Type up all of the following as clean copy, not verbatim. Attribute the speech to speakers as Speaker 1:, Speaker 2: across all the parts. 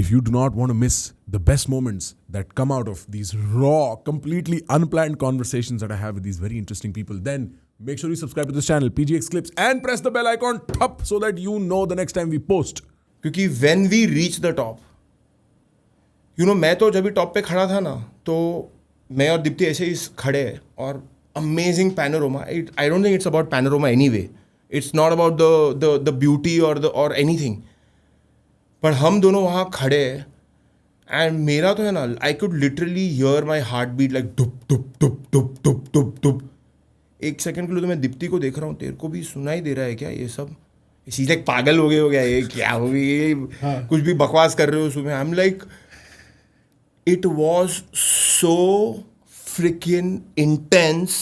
Speaker 1: if you do not want to miss the best moments that come out of these raw, completely unplanned conversations that I have with these very interesting people, then make sure you subscribe to this channel, PGX Clips, and press the bell icon up so that you know the next time we post.
Speaker 2: क्योंकि when we reach the top, you know, मैं तो जब भी top पे खड़ा था ना, तो मैं और दीप्ति ऐसे ही खड़े हैं और amazing panorama. I don't think it's about panorama anyway. It's not about the beauty or anything. पर हम दोनों वहाँ खड़े हैं एंड मेरा तो है ना, I could literally hear my heart beat like dup dup dup dup dup dup dup. एक सेकंड के लिए तो मैं दीप्ति को देख रहा हूँ, तेरे को भी सुनाई दे रहा है क्या ये सब? इसी लाइक पागल हो गया ये क्या हो गई ये? कुछ भी बकवास कर रहे हो सुबह. आई am like, it was so freaking intense.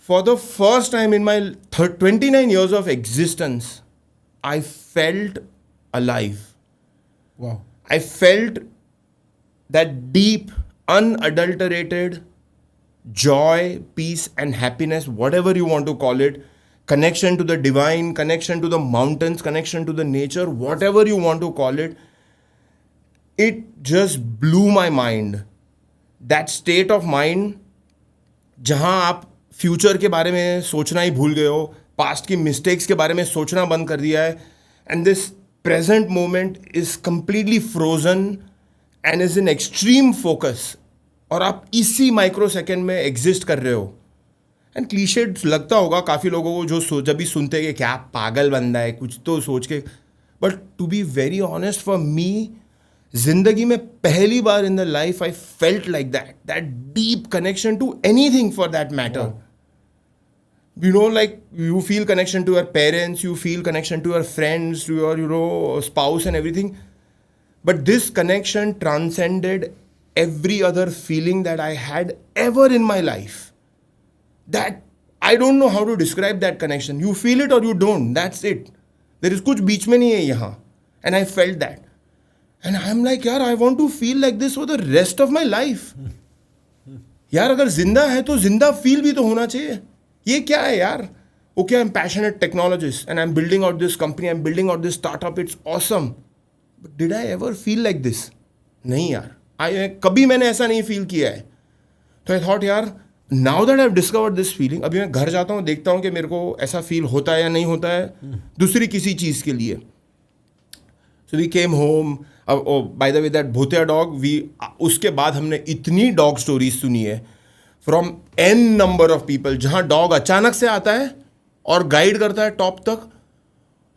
Speaker 2: For the first time in my 29 years of existence, I felt alive.
Speaker 1: Wow.
Speaker 2: I felt that deep, unadulterated joy, peace, and happiness, whatever you want to call it, connection to the divine, connection to the mountains, connection to the nature, whatever you want to call it, it just blew my mind. That state of mind, जहाँ आप future के बारे में सोचना ही भूल गए हो, past की मिस्टेक्स के बारे में सोचना बंद कर दिया है, and this present moment is completely frozen and is in extreme focus, और आप इसी माइक्रो सेकेंड में एग्जिस्ट कर रहे हो. एंड क्लीशेड लगता होगा काफ़ी लोगों को जो जब भी सुनते हैं कि क्या पागल बंदा है कुछ तो सोच के, but to be very honest, for me जिंदगी में पहली बार in the life I felt like that deep connection to anything for that matter. You know, like you feel connection to your parents, you feel connection to your friends, to your, you know, spouse and everything. But this connection transcended every other feeling that I had ever in my life. That I don't know how to describe that connection. You feel it or you don't. That's it. There is कुछ बीच में नहीं है यहाँ. And I felt that. And I'm like, यार, I want to feel like this for the rest of my life. यार अगर जिंदा है तो जिंदा फील भी तो होना चाहिए. ये क्या है यार? Okay, I'm passionate technologist and I'm building out this company, I'm building out this startup, it's awesome. But did I ever feel like this? नहीं यार, कभी मैंने ऐसा नहीं फील किया है. तो I thought यार, now that I've discovered this feeling, अभी मैं घर जाता हूँ, देखता हूँ कि मेरे को ऐसा फील होता है या नहीं होता है दूसरी किसी चीज़ के लिए. So we came home. Oh, by the way, that भूतिया dog, उसके बाद हमने इतनी डॉग स्टोरीज सुनी है from n number of people, जहाँ डॉग अचानक से आता है और गाइड करता है टॉप तक.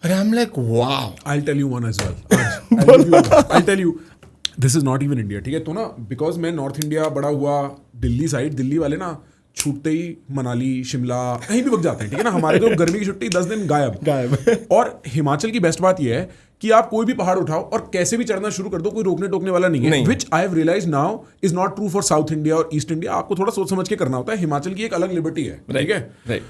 Speaker 2: अरे आई am like wow.
Speaker 1: I'll tell you one as well. I'll tell you. This is not even India. ठीक है, तो ना बिकॉज मैं नॉर्थ इंडिया बड़ा हुआ, दिल्ली साइड, दिल्ली वाले ना छूटते ही मनाली, शिमला कहीं भी वक्त जाते हैं. ठीक है ना, हमारे तो गर्मी की छुट्टी 10 दिन गायब. और हिमाचल की बेस्ट बात यह है कि आप कोई भी पहाड़ उठाओ और कैसे भी चढ़ना शुरू कर दो, कोई रोकने टोकने वाला नहीं है. Which I have realised now is not true for south India और ईस्ट इंडिया. आपको थोड़ा सोच समझ के करना होता है. हिमाचल की एक अलग लिबर्टी है. ठीक है,
Speaker 2: राइट.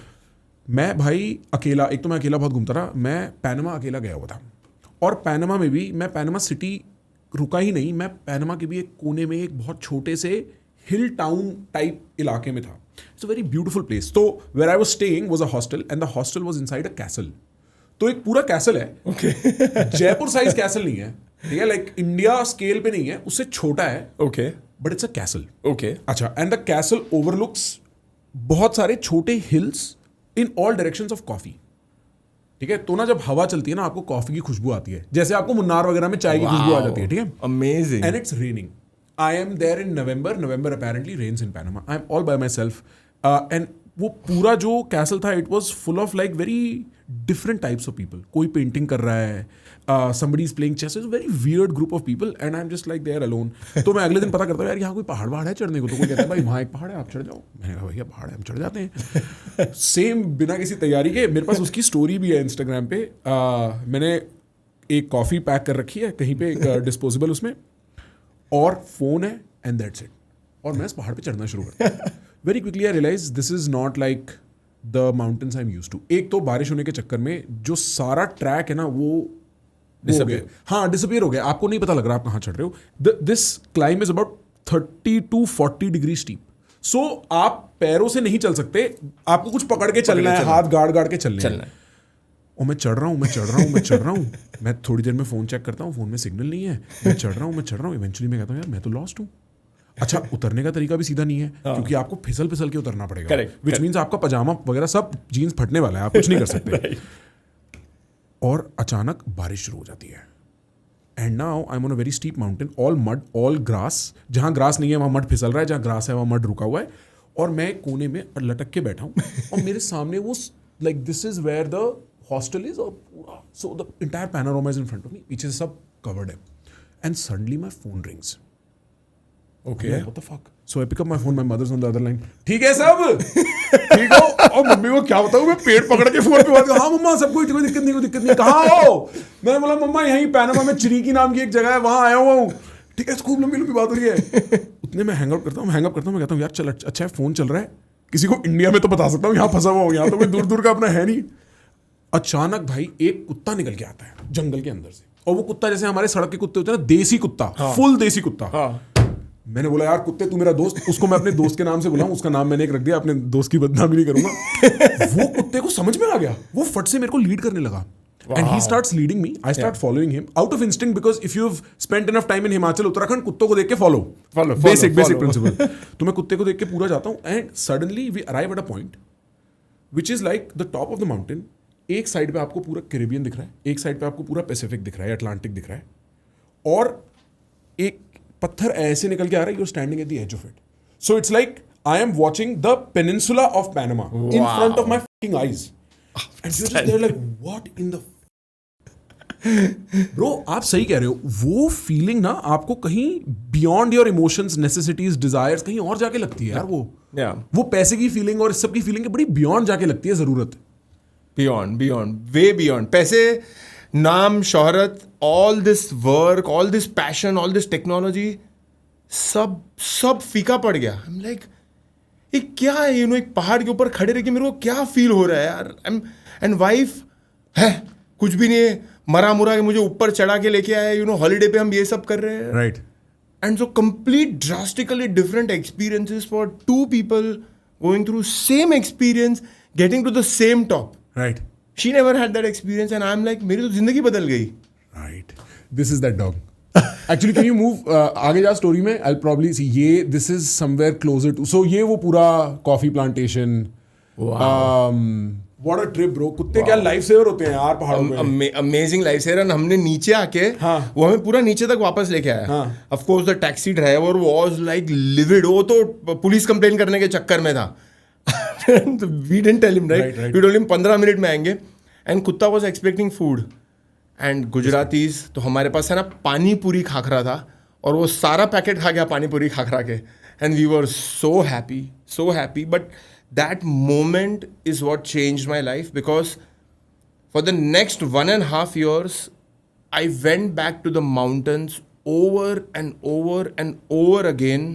Speaker 1: मैं भाई अकेला, एक तो मैं अकेला बहुत घूमता रहा. मैं पैनमा अकेला गया हुआ था, और पैनमा में भी मैं पैनमा सिटी रुका ही नहीं, मैं पैनमा के भी एक कोने में एक बहुत छोटे से हिल टाउन टाइप इलाके में था. It's a very beautiful place. तो where I was staying was a hostel and the hostel was inside a castle. तो एक पूरा कैसल है. जयपुर साइज कैसल नहीं है, ठीक है, लाइक इंडिया स्केल पे नहीं है, उससे छोटा है.
Speaker 2: Okay,
Speaker 1: but it's a castle.
Speaker 2: Okay,
Speaker 1: अच्छा. एंड द कैसल ओवरलुक्स बहुत सारे छोटे hills in all directions of coffee. ठीक है, तो ना जब हवा चलती है ना, आपको कॉफी की खुशबू आती है, जैसे आपको मुन्नार वगैरह में चाय की खुशबू आ जाती है. ठीक है,
Speaker 2: amazing.
Speaker 1: And it's raining. I am there in November apparently rains in Panama. I am all by my self. And वो पूरा जो कैसल था, it was full of like very different types of people. कोई painting कर रहा है, somebody is playing chess. It's a very weird group of people and I'm just like there alone. तो मैं अगले दिन पता करता हूँ यार यहाँ कोई पहाड़ है चढ़ने को. तो कोई कहता है भाई वहाँ एक पहाड़ है, आप चढ़ जाओ. मैंने कहा भैया पहाड़ है, हम चढ़ जाते हैं. सेम बिना किसी तैयारी के. मेरे पास उसकी स्टोरी भी है इंस्टाग्राम पे. मैंने एक कॉफ़ी पैक कर रखी है कहीं पे, एक डिस्पोजेबल उसमें, और फ़ोन है, एंड दैट्स इट. और मैं इस पहाड़ पे चढ़ना शुरू करता. Very quickly I realise this is not like the mountains I am used to. एक तो बारिश होने के चक्कर में जो सारा ट्रैक है ना वो डिसअपियर हो गया. आपको नहीं पता लग रहा आप कहाँ चढ़ रहे हो. This climb is about 30 to 40 degree steep. सो आप पैरों से नहीं चल सकते, आपको कुछ पकड़ के चलना है, हाथ गाड़ के चलना है. और मैं चढ़ रहा हूँ मैं थोड़ी देर में फ़ोन चेक करता हूँ, फ़ोन में सिग्नल नहीं है, मैं चढ़ रहा हूँ इवेंचुअली मैं कहता हूँ यार मैं तो लॉस्ट हूँ। अच्छा, उतरने का तरीका भी सीधा नहीं है क्योंकि आपको फिसल के उतरना पड़ेगा, विच मीन्स आपका पजामा वगैरह सब जीन्स फटने वाला है, आप कुछ नहीं कर सकते। और अचानक बारिश शुरू हो जाती है and now I am on a very steep mountain, all mud all grass, जहाँ ग्रास नहीं है वहाँ मड फिसल रहा है, जहाँ ग्रास है वहाँ मड रुका हुआ है, और मैं कोने में लटक के बैठा हूँ और मेरे सामने वो like this is where the hostel is, और so the entire panorama is in front of me, पीछे से सब कवर्ड है and suddenly my phone rings. Okay, what the fuck? So I pick up my phone, my mother's on the other line. ठीक है सब, ठीक हो? और मम्मी को क्या बताऊँ, मैं पेट पकड़ के फोन पे बात कर, हाँ मम्मा सब कोई दिक्कत नहीं, कहाँ हो? मैंने बोला मम्मा यहीं पैनामा में चिरीकी नाम की एक जगह है, वहाँ आया हुआ हूँ। ठीक है, खूब लंबी बात हो रही है। उतने में हैंग अप करता हूँ, मैं कहता हूँ यार चल अच्छा है फोन चल रहा है, किसी को इंडिया में तो बता सकता हूँ, यहाँ फंसा हुआ हूँ, यहाँ तो कोई दूर दूर का अपना है नहीं। अचानक भाई एक कुत्ता निकल के आता है जंगल के अंदर से, और वो कुत्ता जैसे हमारे सड़क के कुत्ते होते हैं ना, देसी कुत्ता, फुल देसी कुत्ता। मैंने बोला यार कुत्ते तू मेरा दोस्त, उसको मैं अपने दोस्त के नाम से बुलाऊं, उसका नाम मैंने एक रख दिया, अपने दोस्त की बदनामी नहीं करूंगा। वो कुत्ते को समझ में आ गया, वो फट से मेरे को लीड करने लगा and he starts leading me, I start following him out of instinct, because if you have spent enough time in Himachal Uttarakhand, कुत्तों को देख के फॉलो बेसिक प्रिंसिपल। तो मैं कुत्ते को देख के पूरा जाता हूँ and suddenly we arrive at a point which is like the top of the mountain. एक साइड पे आपको पूरा कैरिबियन दिख रहा है, एक साइड पे आपको पूरा पैसिफिक दिख रहा है, अटलांटिक दिख रहा है, और एक पत्थर ऐसे निकल के आ रहा है, you're standing at the edge of it. So it's like I am watching the peninsula of Panama in front of my fucking eyes. And you're just there like, what in the Bro, आप सही कह रहे हो, वो feeling ना आपको कहीं beyond your emotions, necessities, desires कहीं और जाके लगती है यार। वो पैसे की फीलिंग और इस सब की फीलिंग बड़ी बियॉन्ड जाके लगती है, जरूरत
Speaker 2: बियॉन्ड वे बियॉन्ड पैसे, नाम, शोहरत, all this work, all this passion, all this technology, सब फीका पड़ गया। I'm like, ये क्या है, एक पहाड़ के ऊपर खड़े रह के मेरे को क्या फील हो रहा है यार। एंड वाइफ है, कुछ भी नहीं है, मरा मुरा के मुझे ऊपर चढ़ा के लेके आया, हॉलीडे पे हम ये सब कर रहे हैं,
Speaker 1: right.
Speaker 2: And so complete drastically different experiences for two people going through same experience, getting to the same top,
Speaker 1: right.
Speaker 2: She never had that experience and I'm like, मेरी तो जिंदगी बदल गई।
Speaker 1: Right. This is that dog. Actually, can you move आगे जा story में? I'll probably see ये this is somewhere closer to, so ये वो पूरा coffee plantation. What a trip bro. कुत्ते क्या लाइफ सेवर होते हैं यार पहाड़ों में।
Speaker 2: Amazing life saver. हमने नीचे आके वो हमें पूरा नीचे तक वापस लेके आया। Of course the taxi driver was like livid, वो तो पुलिस कंप्लेन करने के चक्कर में था। We didn't tell him, right? We told him 15 minute में आएंगे and कुत्ता was expecting food and Gujaratis तो हमारे पास है ना पानी पूरी खाखरा था और वो सारा पैकेट खा गया पानी पूरी खाखरा के and we were so happy but that moment is what changed my life because for the next 1.5 years I went back to the mountains over and over again.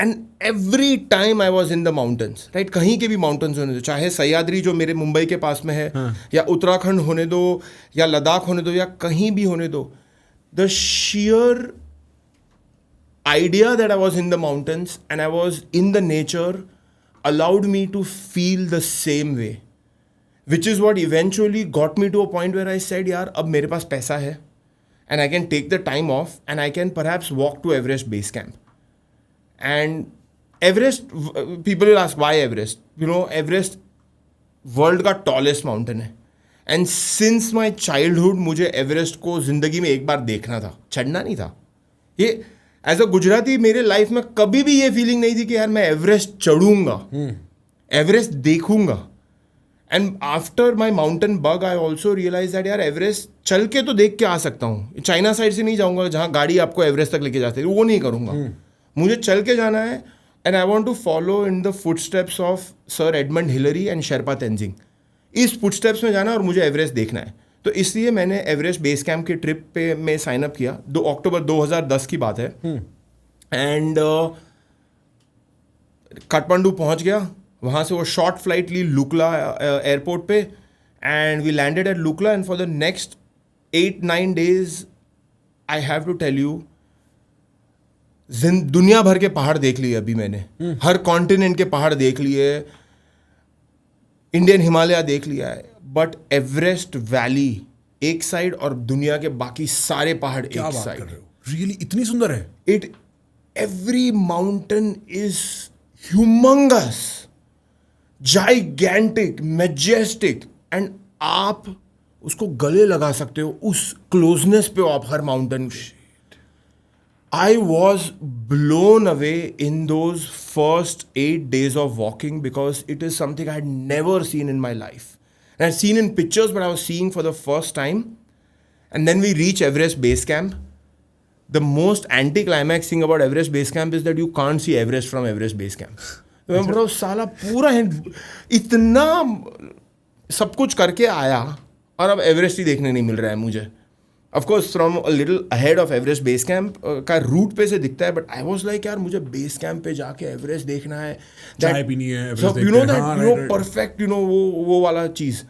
Speaker 2: And every time I was in the mountains, right, कहीं के भी mountains होने दो, चाहे सह्याद्री जो मेरे मुंबई के पास में है, या उत्तराखंड होने दो, या लद्दाख होने दो, या कहीं भी होने दो, the sheer idea that I was in the mountains and I was in the nature allowed me to feel the same way, which is what eventually got me to a point where I said यार अब मेरे पास पैसा है and I can take the time off and I can perhaps walk to Everest base camp. And Everest, people will ask why Everest? Everest world का tallest mountain है and since my childhood मुझे Everest को ज़िंदगी में एक बार देखना था, चढ़ना नहीं था. ये एज अ गुजराती मेरे लाइफ में कभी भी ये फीलिंग नहीं थी कि यार मैं एवरेस्ट चढ़ूंगा, एवरेस्ट देखूंगा. And after my mountain bug I also realise that यार एवरेस्ट चल के तो देख के आ सकता हूँ, चाइना साइड से नहीं जाऊँगा जहाँ गाड़ी आपको एवरेस्ट तक लेके जाती है, वो नहीं करूँगा. मुझे चल के जाना है and I want to follow in the footsteps of sir Edmund Hillary and Sherpa Tenzing. इस फुटस्टेप्स में जाना और मुझे एवरेस्ट देखना है. तो इसलिए मैंने एवरेस्ट बेस कैंप की ट्रिप पे में साइन अप किया. 2 अक्टूबर 2010 की बात है. एंड काठमांडू पहुंच गया, वहाँ से वो शॉर्ट फ्लाइट ली लुकला एयरपोर्ट पे and we landed at Lukla. And for the next 8-9 days I have to tell you दुनिया भर के पहाड़ देख लिए अभी मैंने. हर कॉन्टिनेंट के पहाड़ देख लिए, इंडियन हिमालय देख लिया है, बट एवरेस्ट वैली एक साइड और दुनिया के बाकी सारे पहाड़
Speaker 1: क्या
Speaker 2: एक
Speaker 1: बात कर
Speaker 2: साइड.
Speaker 1: रहे हो, रियली इतनी सुंदर है?
Speaker 2: It every mountain is humongous, gigantic, majestic, and आप उसको गले लगा सकते हो उस क्लोजनेस पे हो आप हर माउंटेन के. I was blown away in those first 8 days of walking because it is something I had never seen in my life. And I'd seen in pictures, but I was seeing for the first time. And then we reach Everest Base Camp. The most anticlimax thing about Everest Base Camp is that you can't see Everest from Everest Base Camp. तो मैं बोल रहा हूँ साला पूरा इतना सब कुछ करके आया और अब एवरेस्ट ही देखने नहीं मिल रहा है मुझे. Of course, from a little ahead of Everest Base Camp का रूट पे से दिखता है, but I was like यार मुझे बेस कैंप पे जाके एवरेस्ट देखना है,
Speaker 1: चाय पीनी है,
Speaker 2: so
Speaker 1: Everest
Speaker 2: you know
Speaker 1: देखते हैं.
Speaker 2: that
Speaker 1: हाँ,
Speaker 2: you know
Speaker 1: right.
Speaker 2: perfect you know वो वाला चीज़.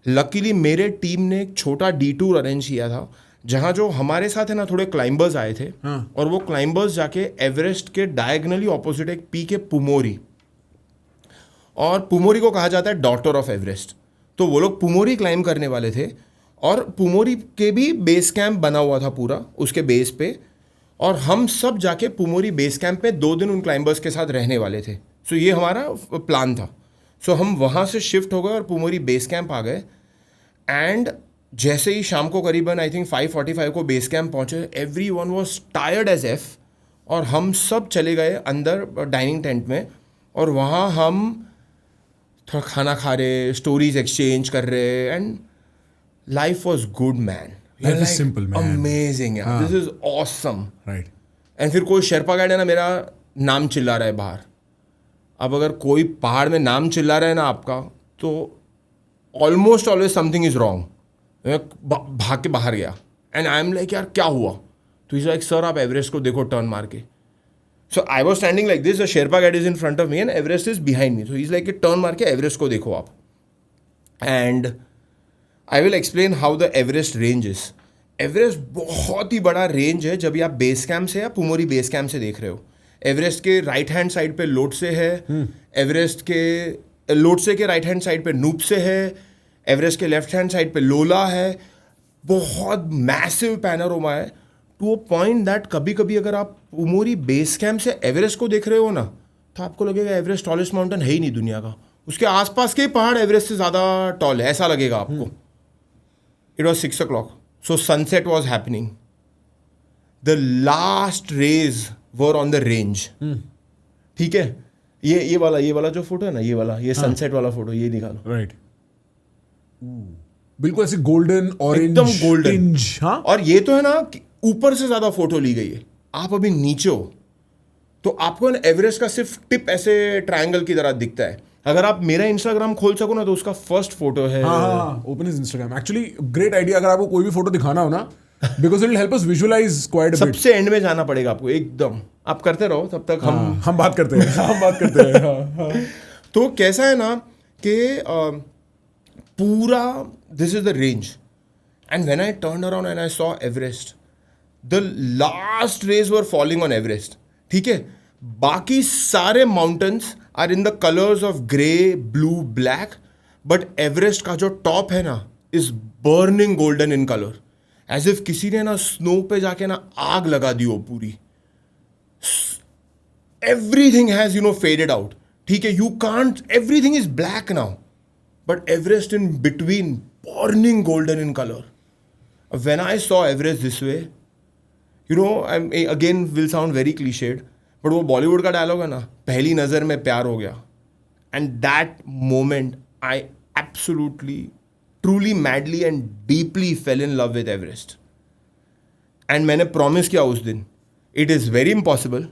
Speaker 2: लकीली मेरे टीम ने एक छोटा डिटूर अरेंज किया था जहाँ जो हमारे साथ है ना थोड़े क्लाइंबर्स आए थे.
Speaker 1: हाँ.
Speaker 2: और वो क्लाइंबर्स जाके एवरेस्ट के डायगनली ऑपोजिट एक पीक है पुमोरी, और पुमोरी को कहा जाता है डॉटर ऑफ एवरेस्ट. तो वो लोग पुमोरी क्लाइंब करने वाले थे और पुमोरी के भी बेस कैंप बना हुआ था पूरा उसके बेस पे, और हम सब जाके पुमोरी बेस कैंप पे 2 दिन उन क्लाइंबर्स के साथ रहने वाले थे. सो ये हमारा प्लान था. सो हम वहाँ से शिफ्ट हो गए और पुमोरी बेस कैंप आ गए. एंड जैसे ही शाम को करीबन आई थिंक 5:45 को बेस कैंप पहुँचे, everyone was tired as F, और हम सब चले गए अंदर डाइनिंग टेंट में, और वहाँ हम थोड़ा खाना खा रहे, स्टोरीज एक्सचेंज कर रहे, and life was good, man.
Speaker 1: Life is simple, man.
Speaker 2: Amazing, यार.
Speaker 1: हाँ.
Speaker 2: This is awesome.
Speaker 1: Right.
Speaker 2: And फिर कोई शेरपा गाइड है ना मेरा नाम चिल्ला रहा है बाहर. अब अगर कोई पहाड़ में नाम चिल्ला रहा है ना आपका, तो almost always something is wrong. मैं भाग के बाहर गया एंड आई एम लाइक यार क्या हुआ. तो इज लाइक सर आप एवरेस्ट को देखो टर्न मार के. So I was standing like this, Sherpa guide is in front of me and Everest is behind me. So is like turn मार के एवरेस्ट को देखो आप. And I will explain how the Everest range is. Everest बहुत ही बड़ा range है जब ये आप बेस कैंप से या पुमोरी बेस कैंप से देख रहे हो. एवरेस्ट के राइट हैंड साइड पे लोटसे है, एवरेस्ट के लोटसे के राइट हैंड साइड पे नूपसे है, एवरेस्ट के लेफ्ट हैंड साइड पे लोला है. बहुत मैसिव पैनोरामा है टू अ पॉइंट दैट कभी कभी अगर आप पुमोरी बेस कैंप से एवरेस्ट को देख रहे हो ना, तो आपको लगेगा एवरेस्ट टॉलेस्ट माउंटेन है ही नहीं दुनिया का. उसके आसपास के पहाड़ एवरेस्ट से ज़्यादा टॉल है, ऐसा लगेगा आपको. It was 6 o'clock. So sunset was happening. The last rays were on the range. ठीक है. ये वाला जो फोटो है ना, ये सनसेट वाला फोटो, ये निकालो.
Speaker 1: Right. बिल्कुल ऐसे गोल्डन ऑरेंज
Speaker 2: एकदम गोल्डन.
Speaker 1: हाँ.
Speaker 2: और ये तो है ना कि ऊपर से ज्यादा फोटो ली गई है. आप अभी नीचे हो तो आपको ना एवरेस्ट का सिर्फ टिप ऐसे ट्रायंगल की तरह दिखता है. अगर आप मेरा इंस्टाग्राम खोल सको ना तो उसका फर्स्ट फोटो है.
Speaker 1: हाँ, open is Instagram. Actually great idea अगर आपको कोई भी फोटो दिखाना हो ना, because it will help us visualise quite a bit.
Speaker 2: सबसे एंड में जाना पड़ेगा आपको एकदम. आप करते रहो तब तक
Speaker 1: हम बात करते हैं. हम बात करते हैं. हाँ.
Speaker 2: तो कैसा है ना कि पूरा this is the range, and when I turn around and I saw Everest, the last rays were falling on Everest. ठीक है. बाकी सारे mountains are in the colours of grey, blue, black, but Everest का जो top है ना is burning golden in colour, as if किसी ने ना स्नो पे जाके ना आग लगा दी हो पूरी. Everything has faded out. ठीक है. You can't, everything is black now, but Everest in between burning golden in colour. When I saw Everest this way, I again will sound very clichéd, but वो बॉलीवुड का dialogue है ना, पहली नज़र में प्यार हो गया. And that moment I absolutely, truly, madly and deeply fail in love with Everest. And मैंने प्रॉमिस किया उस दिन, इट इज़ वेरी इम्पॉसिबल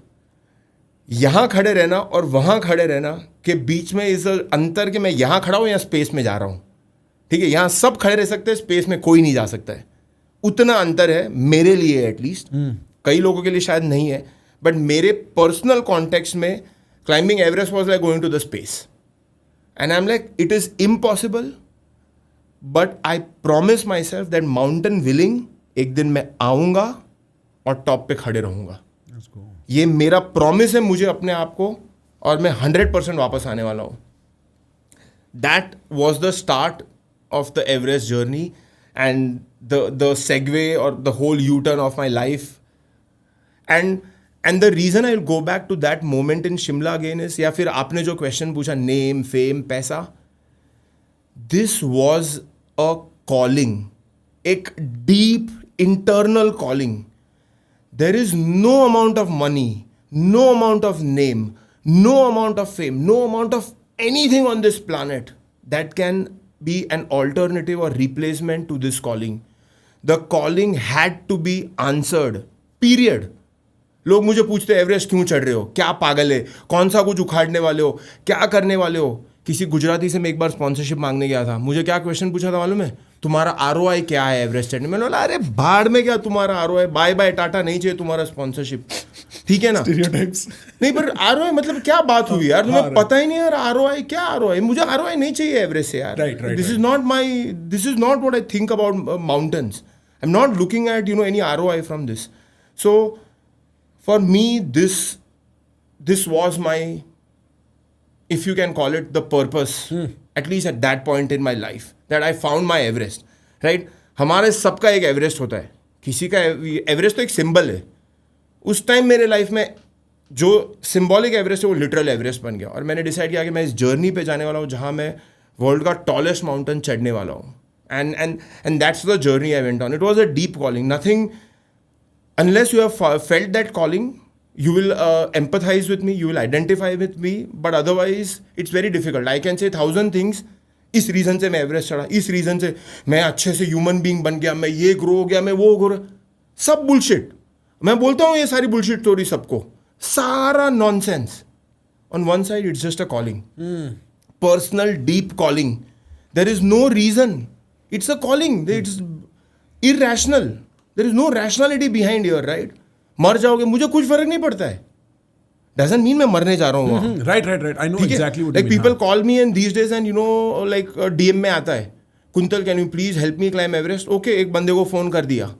Speaker 2: यहाँ खड़े रहना और वहाँ खड़े रहना के बीच में इस अंतर के मैं यहाँ खड़ा हूँ या स्पेस में जा रहा हूँ. ठीक है. यहाँ सब खड़े रह सकते हैं, स्पेस में कोई नहीं जा सकता है. उतना अंतर है मेरे लिए एटलीस्ट. कई लोगों के लिए शायद नहीं है, बट मेरे पर्सनल कॉन्टेक्स्ट में climbing Everest was like going to the space. And I am like it is impossible, but I promise my self that mountain willing एक दिन मैं आऊँगा और टॉप पे खड़े रहूँगा. ये मेरा प्रॉमिस है मुझे अपने आप को, और मैं 100% वापस आने वाला हूँ. That was the start of the Everest journey and the segue or the whole U-turn of my life. And the reason I'll go back to that moment in Shimla again is, या फिर आपने जो question पूछा, name, fame, पैसा, this was a calling, एक deep internal calling. There is no amount of money, no amount of name, no amount of fame, no amount of anything on this planet that can be an alternative or replacement to this calling. The calling had to be answered. Period. लोग मुझे पूछते हैं Everest क्यों चढ़ रहे हो, क्या पागल है, कौन सा कुछ उखाड़ने वाले हो, क्या करने वाले हो. किसी गुजराती से मैं एक बार स्पॉन्सरशिप मांगने गया था. मुझे क्या क्वेश्चन पूछा था मालूम है, तुम्हारा ROI क्या है एवरेस्ट चढ़ने. मैंने बोला अरे भाड़ में क्या तुम्हारा ROI, बाय बाय टाटा, नहीं चाहिए तुम्हारा स्पॉन्सरशिप. ठीक है ना.
Speaker 1: Stereotypes.
Speaker 2: नहीं पर ROI मतलब क्या बात हुई यार, तुम्हें पता ही नहीं यार ROI क्या. ROI मुझे ROI नहीं चाहिए एवरेस्ट से यार.
Speaker 1: Right.
Speaker 2: This is not what I think about mountains. I'm not looking at any ROI from this. So for me this was my, if you can call it, the purpose, at least at that point in my life, that I found my Everest. Right? हमारे सबका एक Everest होता है. किसी का Everest तो एक symbol है. उस टाइम मेरे लाइफ में जो सिंबॉलिक एवरेस्ट है वो लिटरल एवरेस्ट बन गया. और मैंने डिसाइड किया कि मैं इस जर्नी पे जाने वाला हूँ जहाँ मैं वर्ल्ड का टॉलेस्ट माउंटेन चढ़ने वाला हूँ. And that's the journey I went on. It was a deep calling. Nothing, unless you have felt that calling, you will empathize with me, you will identify with me, but otherwise it's very difficult. I can say 1,000 things. इस reason से मैं Everest चढ़ा, इस reason से मैं अच्छे से human being बन गया, मैं ये ग्रो हो गया, मैं वो ग्रो. सब बुलशिट. मैं बोलता हूँ ये सारी बुलशिट स्टोरी सबको, सारा nonsense. On one side it's just a calling, personal deep calling. There is no reason, it's a calling, it's irrational. There is no rationality behind here, right? मर जाओगे मुझे कुछ फर्क नहीं पड़ता है. Doesn't mean मैं मरने जा रहा हूँ वहाँ.
Speaker 1: Right. I know exactly what you
Speaker 2: Like
Speaker 1: mean.
Speaker 2: people call me and these days and like DM में आता है, quintal can you please help me climb Everest? Okay, एक बंदे को फ़ोन कर दिया.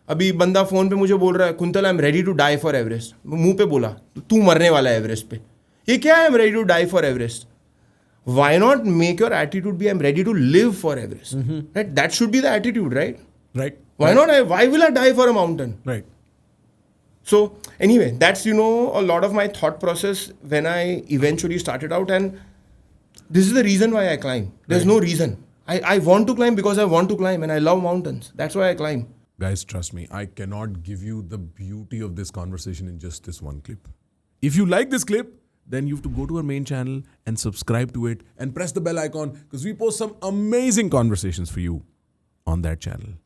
Speaker 2: अभी बंदा फ़ोन पे मुझे बोल रहा है, quintal I'm ready to die for Everest. मुंह पे बोला तू मरने वाला है एवरेस्ट पे. ये क्या है I'm ready to die for Everest? Why not make your attitude be I'm ready to live for Everest? Right? That should be the attitude, right?
Speaker 1: Right.
Speaker 2: Why not? Why will I die for a mountain?
Speaker 1: Right.
Speaker 2: So anyway, that's a lot of my thought process when I eventually started out, and this is the reason why I climb. There's no reason. I want to climb because I want to climb, and I love mountains. That's why I climb.
Speaker 1: Guys, trust me, I cannot give you the beauty of this conversation in just this one clip. If you like this clip, then you have to go to our main channel and subscribe to it and press the bell icon because we post some amazing conversations for you on that channel.